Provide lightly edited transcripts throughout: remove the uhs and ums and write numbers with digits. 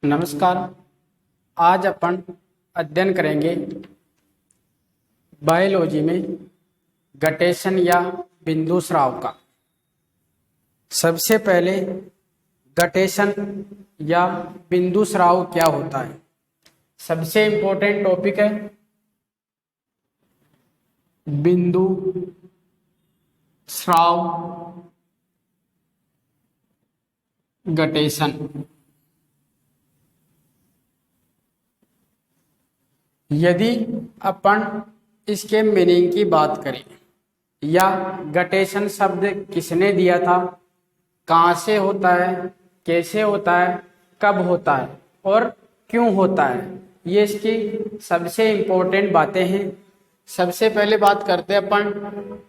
नमस्कार। आज अपन अध्ययन करेंगे बायोलॉजी में गटेशन या बिंदु स्राव का। सबसे पहले गटेशन या बिंदु स्राव क्या होता है, सबसे इम्पोर्टेंट टॉपिक है बिंदु स्राव गटेशन। यदि अपन इसके मीनिंग की बात करें या गटेशन शब्द किसने दिया था, कहाँ से होता है, कैसे होता है, कब होता है और क्यों होता है, ये इसकी सबसे इम्पोर्टेंट बातें हैं। सबसे पहले बात करते हैं अपन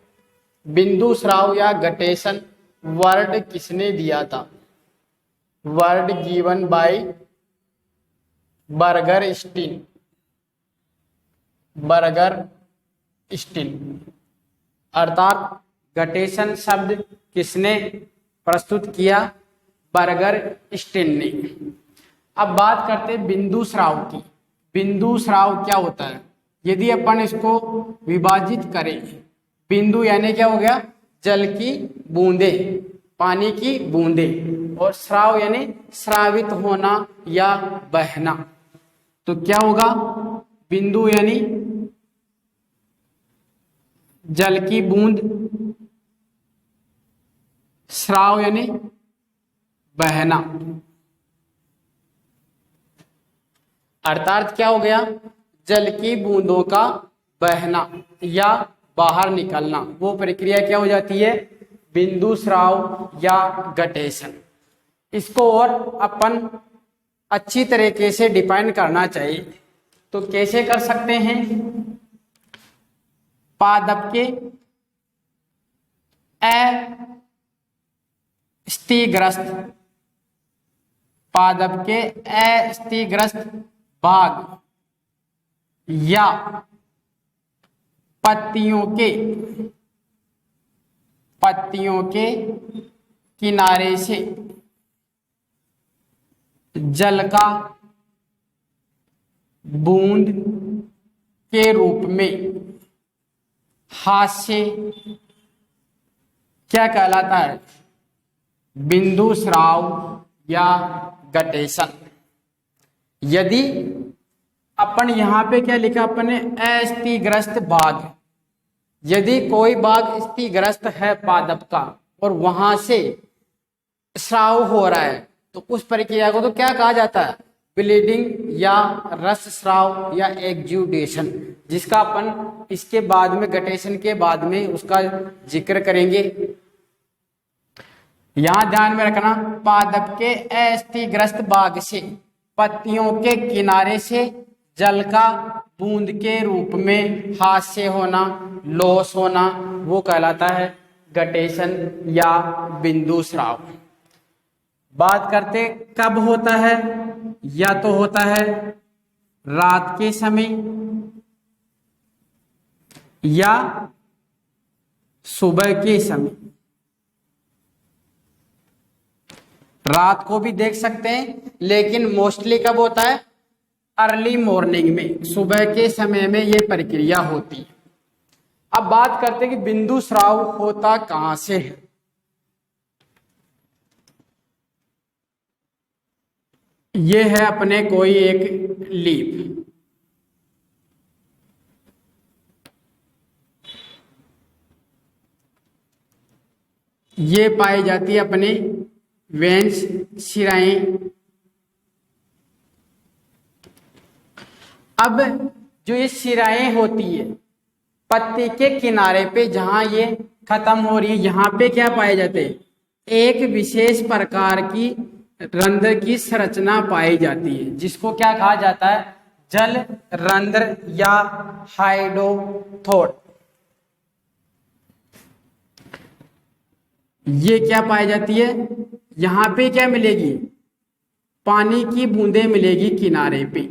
बिंदु स्राव या गटेशन वर्ड किसने दिया था। Word given by Berger Stein, अर्थात गटेशन शब्द किसने प्रस्तुत किया, बर्गर स्टीन ने। अब बात करते हैं बिंदु स्राव की। बिंदु स्राव क्या होता है, यदि अपन इसको विभाजित करें, बिंदु यानी क्या हो गया, जल की बूंदे, पानी की बूंदे, और स्राव यानी स्रावित होना या बहना। तो क्या होगा, बिंदु यानी जल की बूंद, स्राव यानी बहना। अर्थात क्या हो गया, जल की बूंदों का बहना या बाहर निकलना, वो प्रक्रिया क्या हो जाती है, बिंदु स्राव या गटेशन। इसको और अपन अच्छी तरीके से डिफाइन करना चाहिए। तो कैसे कर सकते हैं, पादप के अस्थिग्रस्त भाग या पत्तियों के किनारे से जल का बूंद के रूप में हाथ से क्या कहलाता है, बिंदु स्राव या गटेशन। यदि अपन यहां पे क्या लिखा अपन ने, अस्थिग्रस्त भाग, यदि कोई भाग अस्थिग्रस्त है पादप का और वहां से स्राव हो रहा है, तो उस प्रक्रिया को तो क्या कहा जाता है, ब्लीडिंग या रस स्राव या एक्जुडेशन, जिसका अपन इसके बाद में, गटेशन के बाद में उसका जिक्र करेंगे। यहां ध्यान में रखना, पादप के अस्थिग्रस्त भाग से पत्तियों के किनारे से जल का बूंद के रूप में हाथ से होना, लॉस होना, वो कहलाता है गटेशन या बिंदु स्राव। बात करते कब होता है, या तो होता है रात के समय या सुबह के समय। रात को भी देख सकते हैं, लेकिन मोस्टली कब होता है, अर्ली मॉर्निंग में, सुबह के समय में ये प्रक्रिया होती है। अब बात करते हैं कि बिंदु स्राव होता कहां से है। ये है अपने कोई एक लीफ, ये पाई जाती है अपने वेंस शिराएं। अब जो ये शिराएं होती है पत्ती के किनारे पे, जहां ये खत्म हो रही है, यहां पे क्या पाए जाते हैं, एक विशेष प्रकार की रंध्र की संरचना पाई जाती है, जिसको क्या कहा जाता है, जल रंध्र या हाइड्रोथोड। ये क्या पाई जाती है, यहां पे क्या मिलेगी, पानी की बूंदें मिलेगी किनारे पे।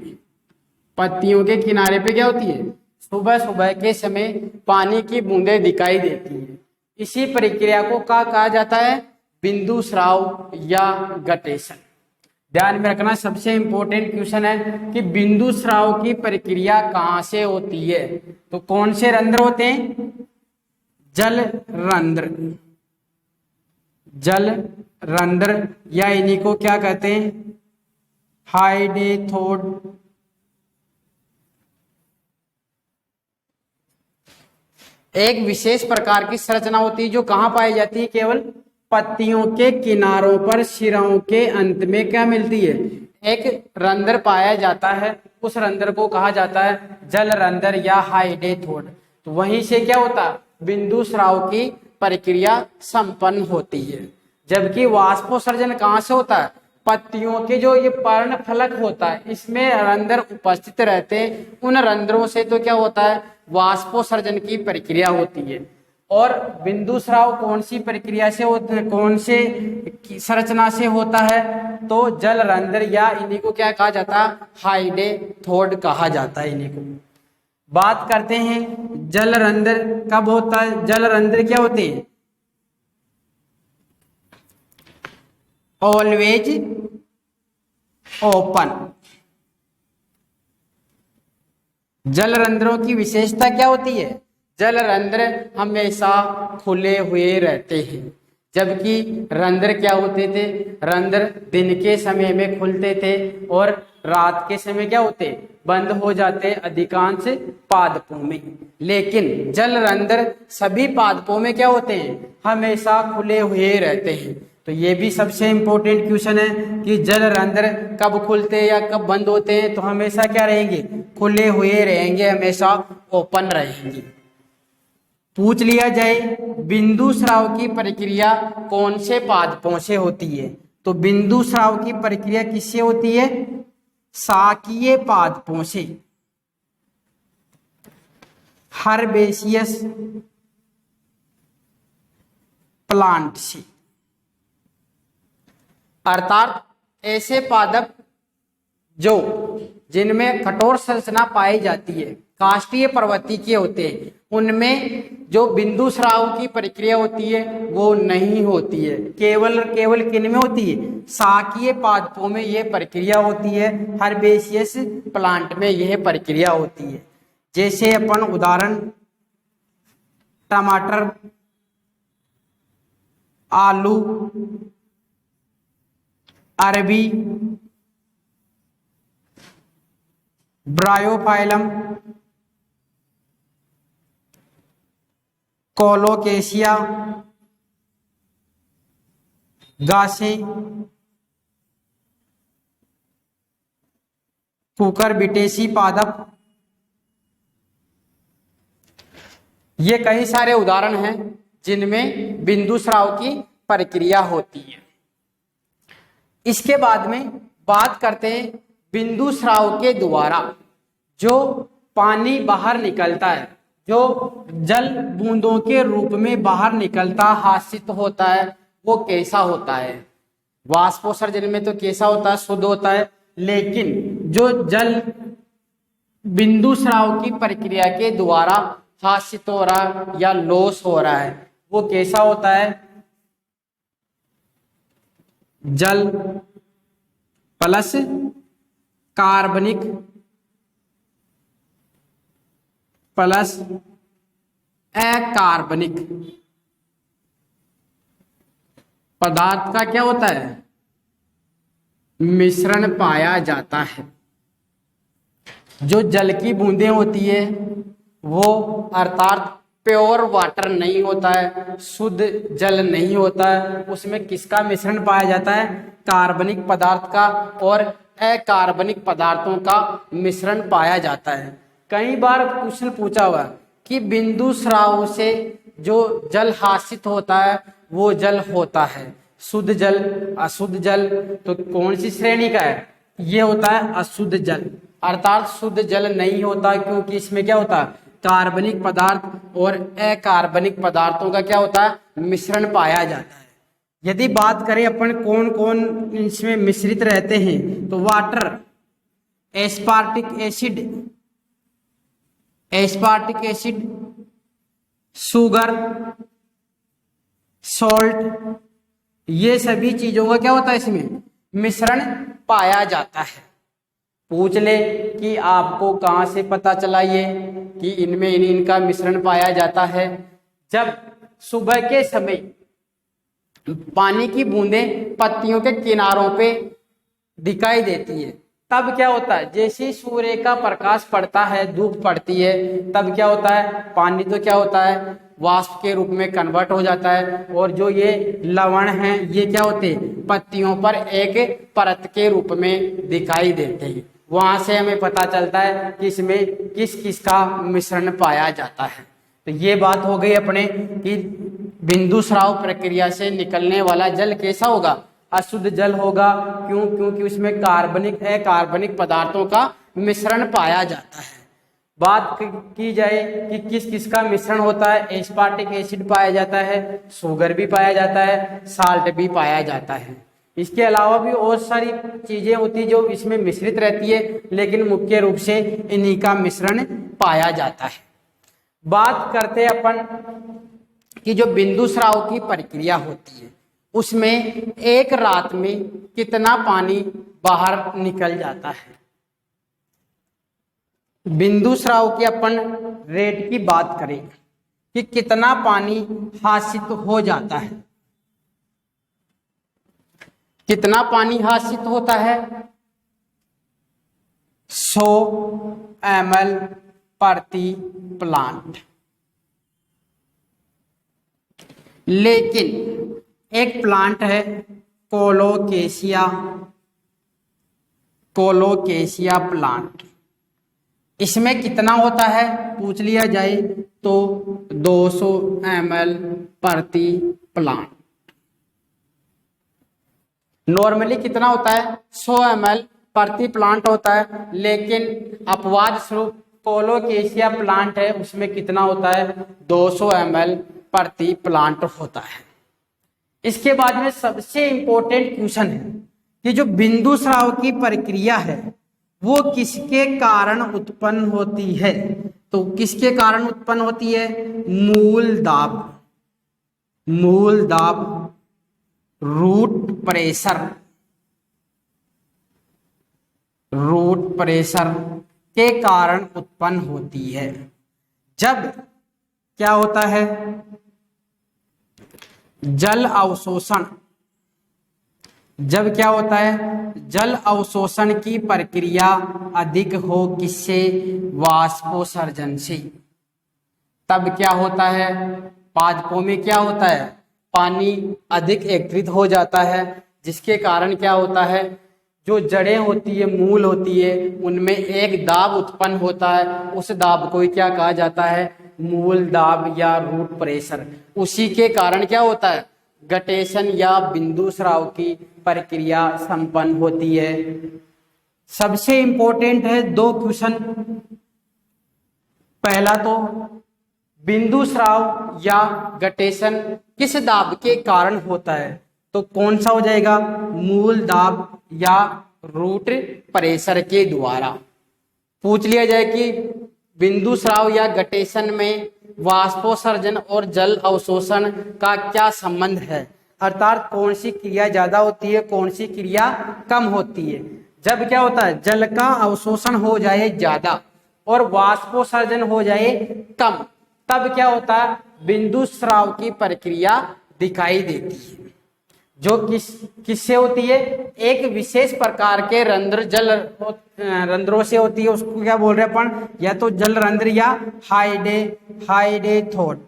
पत्तियों के किनारे पे क्या होती है, सुबह सुबह के समय पानी की बूंदें दिखाई देती हैं। इसी प्रक्रिया को क्या कहा जाता है, बिंदु स्राव या गटेशन। ध्यान में रखना, सबसे इंपॉर्टेंट क्वेश्चन है कि बिंदु स्राव की प्रक्रिया कहां से होती है। तो कौन से रंध्र होते हैं? जल रंध्र। जल रंध्र या इन्हीं को क्या कहते हैं? हाइडेथोड। एक विशेष प्रकार की संरचना होती है जो कहां पाई जाती है? केवल पत्तियों के किनारों पर, सिरों के अंत में क्या मिलती है? एक रंध्र पाया जाता है, उस रंध्र को कहा जाता है जल रंध्र या हाइडेथोड। तो वहीं से क्या होता है? बिंदु स्राव की प्रक्रिया संपन्न होती है। जबकि वाष्पोत्सर्जन कहां से होता है? पत्तियों के जो ये पर्ण फलक होता है इसमें रंध्र उपस्थित रहते हैं, उन रंध्रों से तो क्या होता है? वाष्पोत्सर्जन की प्रक्रिया होती है। और बिंदु स्राव कौन सी प्रक्रिया से होता है, कौन से संरचना से होता है? तो जल रंध्र या इन्हीं को क्या कहा जाता है? हाइडेथोड कहा जाता है इन्हीं को। बात करते हैं जल रंध्र कब होता है? जल रंध्र क्या होते हैं? Always open. जल रंध्रों की विशेषता क्या होती है? जल रंध्र हमेशा खुले हुए रहते हैं। जबकि रंध्र क्या होते थे? रंध्र दिन के समय में खुलते थे और रात के समय क्या होते? बंद हो जाते अधिकांश पादपों में। लेकिन जल रंध्र सभी पादपों में क्या होते हैं? हमेशा खुले हुए रहते हैं। तो ये भी सबसे इंपॉर्टेंट क्वेश्चन है कि जल रंध्र कब खुलते हैं या कब बंद होते हैं? तो हमेशा क्या रहेंगे? खुले हुए रहेंगे, हमेशा ओपन रहेंगे। पूछ लिया जाए बिंदु स्राव की प्रक्रिया कौन से पादपों से होती है? तो बिंदु स्राव की प्रक्रिया किससे होती है? शाकीय पादपों से, हर्बेशियस प्लांट से। अर्थात ऐसे पादप जो जिनमें कठोर संरचना पाई जाती है, काष्ठीय प्रवृत्ति के होते हैं, उनमें जो बिंदु स्राव की प्रक्रिया होती है वो नहीं होती है। केवल किन में होती है? शाकीय पादपों में यह प्रक्रिया होती है, हर्बेशियस प्लांट में यह प्रक्रिया होती है। जैसे अपन उदाहरण टमाटर, आलू, अरबी, ब्रायोफाइलम, कोलोकेशिया, गासे, कुकुरबिटेसी पादप, ये कई सारे उदाहरण हैं जिनमें बिंदु स्राव की प्रक्रिया होती है। इसके बाद में बात करते हैं बिंदु स्राव के द्वारा जो पानी बाहर निकलता है, जो जल बूंदों के रूप में बाहर निकलता हासित होता है, वो कैसा होता है? वाष्पोत्सर्जन में तो कैसा होता है? शुद्ध होता है। लेकिन जो जल बिंदु स्राव की प्रक्रिया के द्वारा हासित हो रहा है या लॉस हो रहा है, वो कैसा होता है? जल प्लस कार्बनिक प्लस अकार्बनिक पदार्थ का क्या होता है? मिश्रण पाया जाता है। जो जल की बूंदें होती है वो अर्थात प्योर वाटर नहीं होता है, शुद्ध जल नहीं होता है, उसमें किसका मिश्रण पाया जाता है? कार्बनिक पदार्थ का और अकार्बनिक पदार्थों का मिश्रण पाया जाता है। कई बार क्वेश्चन पूछा हुआ कि बिंदु स्राव से जो जल हासित होता है वो जल होता है शुद्ध जल, अशुद्ध जल, तो कौन सी श्रेणी का है? ये होता है अशुद्ध जल, अर्थात शुद्ध जल नहीं होता, क्योंकि इसमें क्या होता है? कार्बनिक पदार्थ और अकार्बनिक पदार्थों का क्या होता है? मिश्रण पाया जाता है। यदि बात करें अपन कौन कौन इसमें मिश्रित रहते हैं, तो water, aspartic acid, sugar, salt, ये सभी चीजों का क्या होता है? इसमें मिश्रण पाया जाता है। पूछ ले कि आपको कहाँ से पता चला ये कि इनमें इनका मिश्रण पाया जाता है। जब सुबह के समय पानी की बूंदें पत्तियों के किनारों पे दिखाई देती है, तब क्या होता है, जैसे ही सूर्य का प्रकाश पड़ता है, धूप पड़ती है, तब क्या होता है, पानी तो क्या होता है, वाष्प के रूप में कन्वर्ट हो जाता है, और जो ये लवण हैं ये क्या होते हैं, पत्तियों पर एक परत के रूप में दिखाई देते हैं। वहां से हमें पता चलता है कि इसमें किस किस का मिश्रण पाया जाता है। तो ये बात हो गई अपने कि बिंदु स्राव प्रक्रिया से निकलने वाला जल कैसा होगा, अशुद्ध जल होगा। क्यों? क्योंकि उसमें कार्बनिक अकार्बनिक पदार्थों का मिश्रण पाया जाता है। बात की जाए कि किस किस का मिश्रण होता है, एस्पार्टिक एसिड पाया जाता है, शुगर भी पाया जाता है, साल्ट भी पाया जाता है। इसके अलावा भी और सारी चीजें होती जो इसमें मिश्रित रहती है, लेकिन मुख्य रूप से इन्हीं का मिश्रण पाया जाता है। बात करते अपन कि जो बिंदु स्राव की प्रक्रिया होती है उसमें एक रात में कितना पानी बाहर निकल जाता है। बिंदु स्राव की अपन रेट की बात करें कि कितना पानी हासित हो जाता है, कितना पानी हासित होता है, 100 ml प्रति प्लांट। लेकिन एक प्लांट है कोलोकेशिया प्लांट, इसमें कितना होता है पूछ लिया जाए तो 200 ml प्रति प्लांट। नॉर्मली कितना होता है, 100 ml प्रति प्लांट होता है, लेकिन अपवाद स्वरूप कोलोकेशिया प्लांट है उसमें कितना होता है, 200 ml प्रति प्लांट होता है। इसके बाद में सबसे इंपॉर्टेंट क्वेश्चन है कि जो बिंदु स्राव की प्रक्रिया है वो किसके कारण उत्पन्न होती है। तो किसके कारण उत्पन्न होती है, मूल दाब रूट प्रेशर के कारण उत्पन्न होती है। जब क्या होता है, जल अवशोषण की प्रक्रिया अधिक हो, किससे, वाष्पोत्सर्जन से, तब क्या होता है, पादपों में क्या होता है, पानी अधिक एकत्रित हो जाता है, जिसके कारण क्या होता है, जो जड़ें होती है, मूल होती है, उनमें एक दाब उत्पन्न होता है। उस दाब को क्या कहा जाता है, मूल दाब या रूट प्रेशर। उसी के कारण क्या होता है, गटेशन या बिंदु स्राव की प्रक्रिया संपन्न होती है। सबसे इंपॉर्टेंट है 2 क्वेश्चन। पहला तो बिंदु स्राव या गटेशन किस दाब के कारण होता है, तो कौन सा हो जाएगा, मूल दाब या रूट प्रेशर के द्वारा। पूछ लिया जाए कि बिंदु स्राव या गटेशन में वाष्पोत्सर्जन और जल अवशोषण का क्या संबंध है, अर्थात कौन सी क्रिया ज्यादा होती है, कौन सी क्रिया कम होती है। जब क्या होता है, जल का अवशोषण हो जाए ज्यादा और वाष्पोत्सर्जन हो जाए कम, तब क्या होता है, बिंदु स्राव की प्रक्रिया दिखाई देती है। जो किससे होती है, एक विशेष प्रकार के रंध्रों से होती है। उसको क्या बोल रहे हैं अपन, या तो जल रंध्र या हाइडेथोड।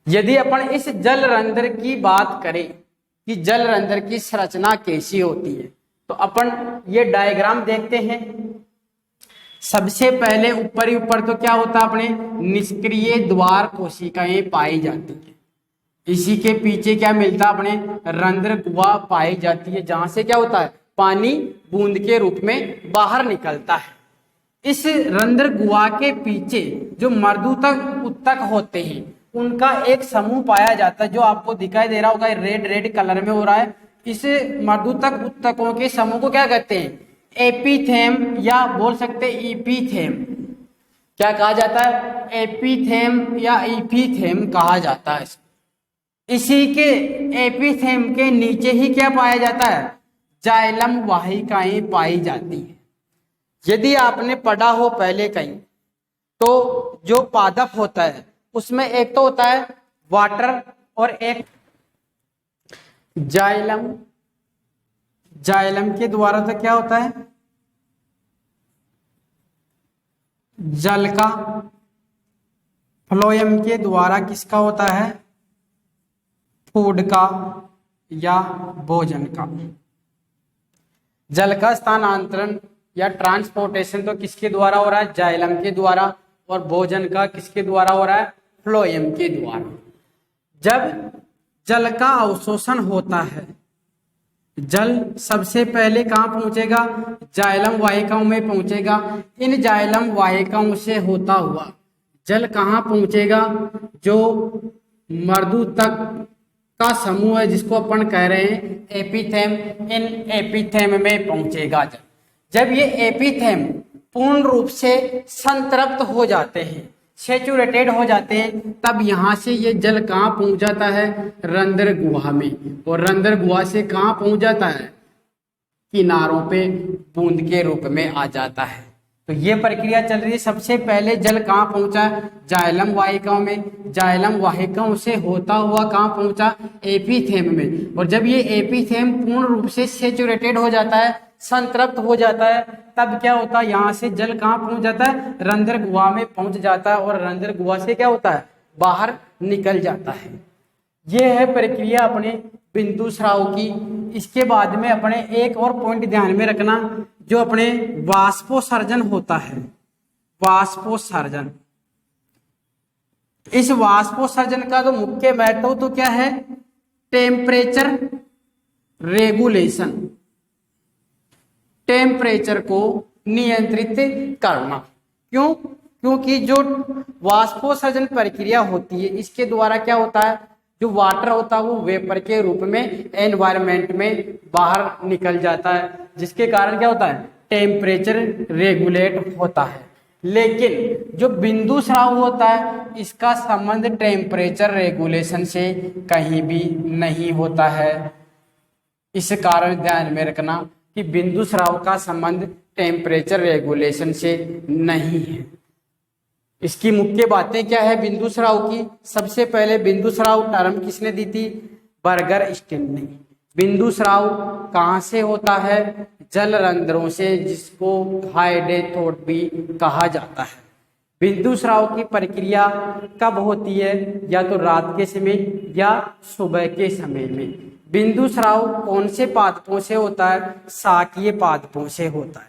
यदि अपन इस जल रंध्र की बात करें कि जल रंध्र की संरचना कैसी होती है, तो अपन ये डायग्राम देखते हैं। सबसे पहले ऊपर ही ऊपर तो क्या होता है, अपने निष्क्रिय द्वार कोशिकाएं पाई जाती है। इसी के पीछे क्या मिलता है, अपने रंध्र गुहा पाई जाती है, जहां से क्या होता है, पानी बूंद के रूप में बाहर निकलता है। इस रंध्र गुहा के पीछे जो मर्दूतक उत्तक होते हैं उनका एक समूह पाया जाता है, जो आपको दिखाई दे रहा होगा, रेड कलर में हो रहा है। इस मर्दूतक उत्तकों के समूह को क्या कहते हैं, एपीथेम या बोल सकते इपीथेम। क्या कहा जाता है, एपीथेम या इपीथेम कहा जाता है। इसी के एपीथेम के नीचे ही क्या पाया जाता है, जाइलम वाहिकाएं पाई जाती है। यदि आपने पढ़ा हो पहले कहीं, तो जो पादप होता है उसमें एक तो होता है वाटर और एक जाइलम। जाइलम के द्वारा तो क्या होता है, जल का। फ्लोएम के द्वारा किसका होता है, फूड का या भोजन का। जल का स्थानांतरण या ट्रांसपोर्टेशन तो किसके द्वारा हो रहा है, जाइलम के द्वारा, और भोजन का किसके द्वारा हो रहा है, फ्लोएम के द्वारा। जब जल का अवशोषण होता है, जल सबसे पहले कहाँ पहुंचेगा, जाइलम वाहिकाओं में पहुंचेगा। इन जाइलम वाहिकाओं से होता हुआ जल कहाँ पहुंचेगा, जो मर्दूतक का समूह है जिसको अपन कह रहे हैं एपिथेम, इन एपिथेम में पहुंचेगा जल। जब ये एपिथेम पूर्ण रूप से संतृप्त हो जाते हैं, सेचुरेटेड हो जाते हैं, तब यहाँ से ये जल कहाँ पहुंच जाता है, रंध्र गुहा में। और रंध्र गुहा से कहाँ पहुंच जाता है, किनारों पे बूंद के रूप में आ जाता है। तो ये प्रक्रिया चल रही है। सबसे पहले जल कहाँ पहुंचा, जाइलम वाहिकाओं में। जाइलम वाहिकाओं से होता हुआ कहाँ पहुंचा, एपिथेम में। और जब ये एपिथेम पूर्ण रूप से सेचुरेटेड हो जाता है, संतृप्त हो जाता है, तब क्या होता है, यहाँ से जल कहाँ पहुंच जाता है, रंध्र गुहा में पहुंच जाता है। और रंध्र गुहा से क्या होता है, बाहर निकल जाता है। ये है प्रक्रिया अपने बिंदु स्राव की। इसके बाद में अपने एक और पॉइंट ध्यान में रखना, जो अपने वाष्पोत्सर्जन होता है, वाष्पोत्सर्जन। इस वाष्पोत्सर्जन का तो मुख्य महत्व तो क्या है, टेम्परेचर रेगुलेशन, टेम्परेचर को नियंत्रित करना। क्यों, क्योंकि जो वाष्पोत्सर्जन प्रक्रिया होती है, इसके द्वारा क्या होता है, जो वाटर होता है वो वेपर के रूप में एनवायरनमेंट में बाहर निकल जाता है, जिसके कारण क्या होता है, टेम्परेचर रेगुलेट होता है। लेकिन जो बिंदु स्राव होता है, इसका संबंध टेम्परेचर रेगुलेशन से कहीं भी नहीं होता है। इस कारण ध्यान में रखना कि बिंदु स्राव का संबंध टेम्परेचर रेगुलेशन से नहीं है। इसकी मुख्य बातें क्या है बिंदु स्राव की। सबसे पहले बिंदु स्राव टर्म किसने दी थी, बर्गर स्टील ने। बिंदु स्राव कहाँ से होता है, जल रंध्रों से, जिसको हाइडेथोट भी कहा जाता है। बिंदु स्राव की प्रक्रिया कब होती है, या तो रात के समय या सुबह के समय में। बिंदु स्राव कौन से पादपों से होता है, शाकीय पादपों से होता है।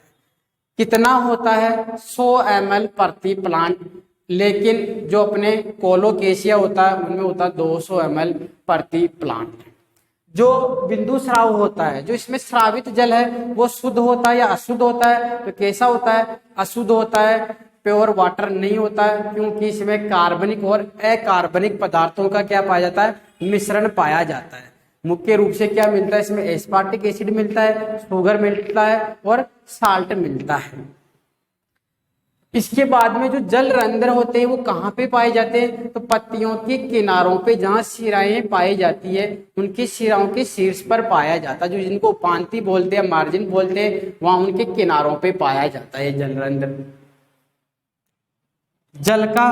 कितना होता है, 100 ml प्रति प्लांट। लेकिन जो अपने कोलोकेशिया होता है उनमें होता है 200 ml प्रति प्लांट। जो बिंदु स्राव होता है, जो इसमें स्रावित जल है वो शुद्ध होता है या अशुद्ध होता है, तो कैसा होता है, अशुद्ध होता है, प्योर वाटर नहीं होता है, क्योंकि इसमें कार्बनिक और अकार्बनिक पदार्थों का क्या पाया जाता है, मिश्रण पाया जाता है। मुख्य रूप से क्या मिलता है इसमें, एस्पार्टिक एसिड मिलता है, शुगर मिलता है और साल्ट मिलता है। इसके बाद में जो जल रंध्र होते हैं वो कहाँ पे पाए जाते हैं, तो पत्तियों के किनारों पे, जहाँ शिराएं पाई जाती है उनकी शिराओं के शीर्ष पर पाया जाता है, जो जिनको उपांती बोलते हैं, मार्जिन बोलते हैं, वहां उनके किनारों पे पाया जाता है जल रंध्र। जल का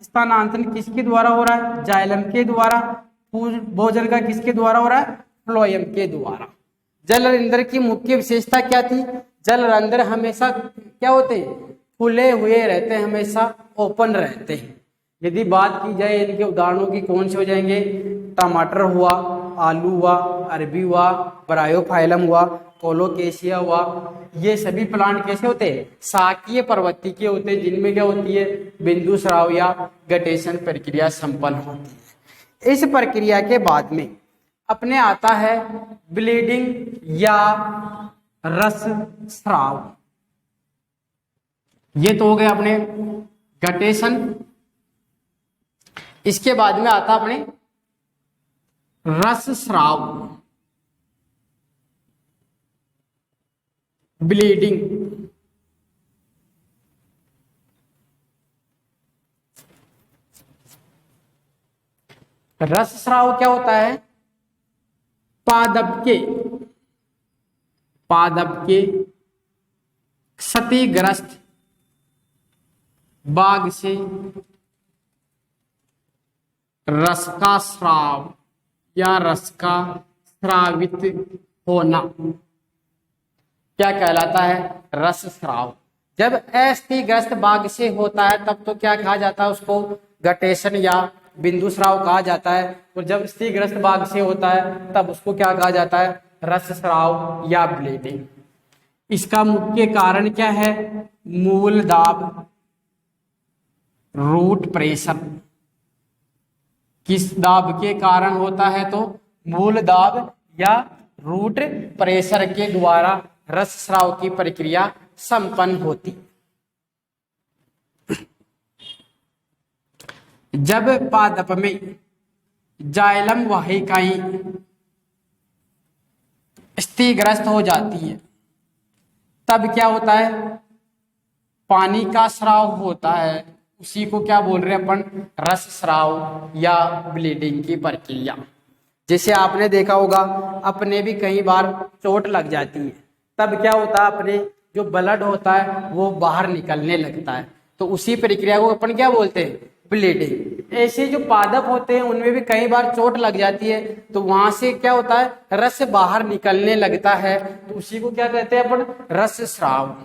स्थानांतरण किसके द्वारा हो रहा है, जाइलम के द्वारा। भोजन का किसके द्वारा हो रहा है, फ्लोएम के द्वारा। जल रंध्र की मुख्य विशेषता क्या थी, जल रंध्र हमेशा क्या होते हैं, खुले हुए रहते हैं, हमेशा ओपन रहते हैं। यदि बात की जाए इनके उदाहरणों की, कौन से हो जाएंगे, टमाटर हुआ, आलू हुआ, अरबी हुआ, ब्रायोफाइलम हुआ, कोलोकेशिया हुआ। ये सभी प्लांट कैसे होते हैं, शाकीय प्रवृत्ति के होते हैं, जिनमें क्या होती है, बिंदु स्राव या गटेशन प्रक्रिया संपन्न होती है। इस प्रक्रिया के बाद में अपने आता है ब्लीडिंग या रस स्राव। ये तो हो गया अपने गटेशन। इसके बाद में आता अपने रस स्राव, ब्लीडिंग। रस स्राव क्या होता है, पादप के पादप के क्षतिग्रस्त भाग से रस का स्राव या रस का स्रावित होना क्या कहलाता है? रस स्राव। जब अस्थिग्रस्त भाग से होता है तब तो क्या कहा जाता है उसको? गटेशन या बिंदु स्राव कहा जाता है। और जब अस्थिग्रस्त भाग से होता है तब उसको क्या कहा जाता है? रस स्राव या ब्लीडिंग। इसका मुख्य कारण क्या है? मूल दाब, रूट प्रेशर। किस दाब के कारण होता है? तो मूल दाब या रूट प्रेशर के द्वारा रस स्राव की प्रक्रिया संपन्न होती। जब पादप में जाइलम वाहिकाएं स्थिग्रस्त हो जाती है तब क्या होता है? पानी का स्राव होता है। उसी को क्या बोल रहे हैं अपन? रस स्राव या ब्लीडिंग की प्रक्रिया। जैसे आपने देखा होगा अपने भी कई बार चोट लग जाती है तब क्या होता है? अपने जो ब्लड होता है वो बाहर निकलने लगता है, तो उसी प्रक्रिया को अपन क्या बोलते हैं? ब्लीडिंग। ऐसे जो पादप होते हैं उनमें भी कई बार चोट लग जाती है तो वहां से क्या होता है? रस बाहर निकलने लगता है, तो उसी को क्या कहते हैं अपन? रस स्राव।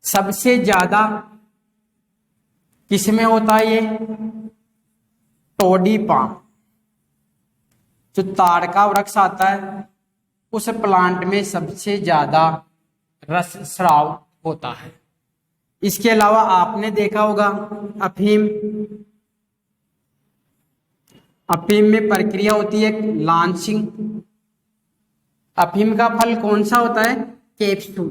सबसे ज्यादा किसमें होता है ये? टोडी पाम, जो ताड़ का वृक्ष आता है उस प्लांट में सबसे ज्यादा रस स्राव होता है। इसके अलावा आपने देखा होगा अफीम, अफीम में प्रक्रिया होती है लॉन्चिंग। अफीम का फल कौन सा होता है? कैप्सूल।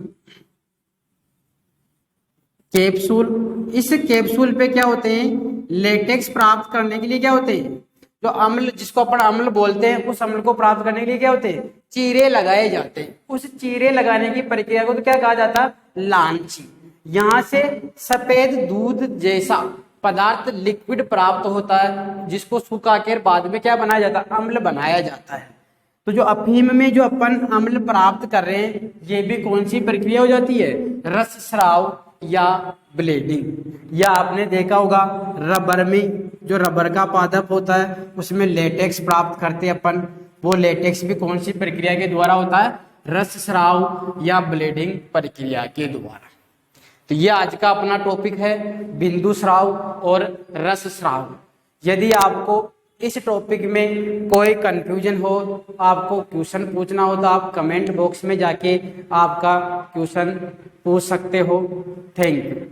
कैप्सूल, इस कैप्सूल पे क्या होते हैं? लेटेक्स प्राप्त करने के लिए क्या होते हैं? जो अम्ल, जिसको अपन अम्ल बोलते हैं, उस अम्ल को प्राप्त करने के लिए क्या होते हैं? चीरे लगाए जाते हैं। उस चीरे लगाने की प्रक्रिया को तो क्या कहा जाता है? लांचिंग। यहाँ से सफेद दूध जैसा पदार्थ लिक्विड प्राप्त होता है जिसको सुखा कर बाद में क्या बनाया जाता है? अम्ल बनाया जाता है। तो जो अफीम में जो अपन अम्ल प्राप्त कर रहे हैं ये भी कौन सी प्रक्रिया हो जाती है? रस स्राव या ब्लीडिंग। या आपने देखा होगा रबर में, जो रबर का पादप होता है उसमें लेटेक्स प्राप्त करते हैं अपन, वो लेटेक्स भी कौन सी प्रक्रिया के द्वारा होता है? रस स्राव या ब्लीडिंग प्रक्रिया के द्वारा। तो ये आज का अपना टॉपिक है बिंदु स्राव और रस स्राव। यदि आपको इस टॉपिक में कोई कंफ्यूजन हो, आपको क्वेश्चन पूछना हो तो आप कमेंट बॉक्स में जाके आपका क्वेश्चन पूछ सकते हो। Thank you.